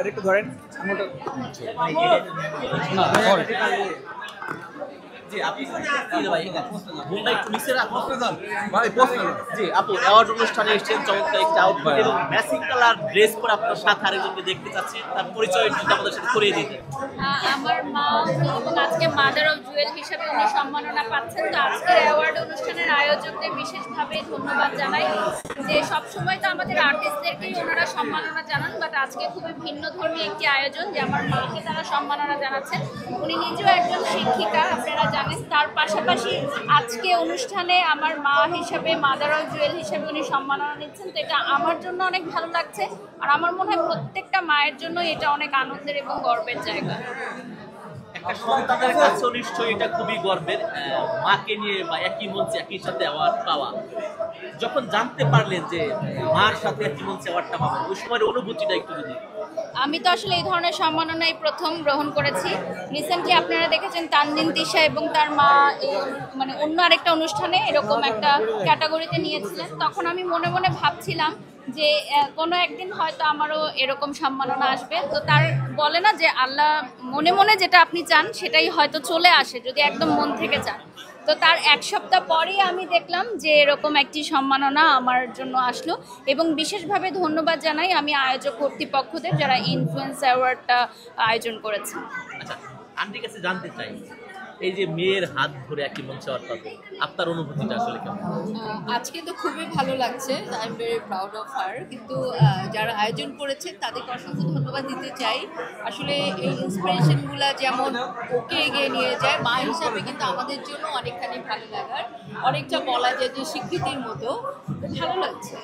একটু ধরেন জি আপু জি আপু অ্যাওয়ার্ড অনুষ্ঠানে এসেছেন চমৎকার একটা আউটফিট এবং ম্যাচিং কালার ড্রেস পরে আপনার সাথে আরেকজনকে দেখতে চাচ্ছি তার পরিচয় যদি আমাদের সাথে করিয়ে দিতেন। আমার মা এবং আজকে মাদার অফ জুয়েল হিসেবে উনি সম্মাননা পাচ্ছেন। তো আজকের অ্যাওয়ার্ড অনুষ্ঠানের আয়োজকদের বিশেষভাবে ধন্যবাদ জানাই যে সবসময় তো আমাদের আর্টিস্টদেরকেই ওনারা সম্মাননা জানান, বাট আজকে খুবই ভিন্ন ধর্মী একটি আয়োজন যে আমার মাকে তারা সম্মাননা জানাচ্ছেন। উনি নিজেও একজন শিক্ষিকা আপনারা জানেন, তার পাশাপাশি আজকে অনুষ্ঠানে আমার মা হিসেবে মাদার অফ জুয়েল হিসেবে উনি সম্মাননা নিচ্ছেন। তো এটা আমার জন্য অনেক ভালো লাগছে, আর আমার মনে হয় প্রত্যেকটা মায়ের জন্য এটা অনেক আনন্দের এবং গর্বের জায়গা। একটা সন্তানের কাছে নিশ্চয়ই এটা খুবই গর্বের, মাকে নিয়ে বা একই মঞ্চে একই সাথে অ্যাওয়ার্ড পাওয়া। যখন জানতে পারলেন যে মার সাথে একই মঞ্চে অ্যাওয়ার্ডটা পাবেন ওই সময়ের অনুভূতিটা একটু যদি। আমি তো আসলে এই ধরনের সম্মাননাই প্রথম গ্রহণ করেছি। রিসেন্টলি আপনারা দেখেছেন তানজিন তিশা এবং তার মা মানে অন্য আরেকটা অনুষ্ঠানে এরকম একটা ক্যাটাগরিতে নিয়েছিলেন। তখন আমি মনে মনে ভাবছিলাম যে কোনো একদিন হয়তো আমারও এরকম সম্মাননা আসবে। তো তার বলে না যে আল্লাহ মনে মনে যেটা আপনি চান সেটাই হয়তো চলে আসে যদি একদম মন থেকে চান। তো তার এক সপ্তাহ পরেই আমি দেখলাম যে এরকম একটি সম্মাননা আমার জন্য আসলো, এবং বিশেষভাবে ধন্যবাদ জানাই আমি আয়োজক কর্তৃপক্ষদের যারা ইনফ্লুয়েন্স অ্যাওয়ার্ডটা আয়োজন করেছেন। আচ্ছা আন্টির কাছে জানতে চাই এই যে মেয়ের হাত ধরে একই মঞ্চে অ্যাওয়ার্ড পাবে আপনার অনুভূতিটা আসলে কেমন? আজকে তো খুবই ভালো লাগছে, I am very proud of her. কিন্তু যারা আয়োজন করেছেন তাদেরকে অসংখ্য ধন্যবাদ দিতে চাই। আসলে এই ইন্সপিরেশনগুলো যেমন ওকে এগিয়ে নিয়ে যায়, মা হিসাবে কিন্তু আমাদের জন্য অনেকখানি ভালো লাগার, অনেকটা বলা যায় যে স্বীকৃতির মতো। ভালো লাগছে।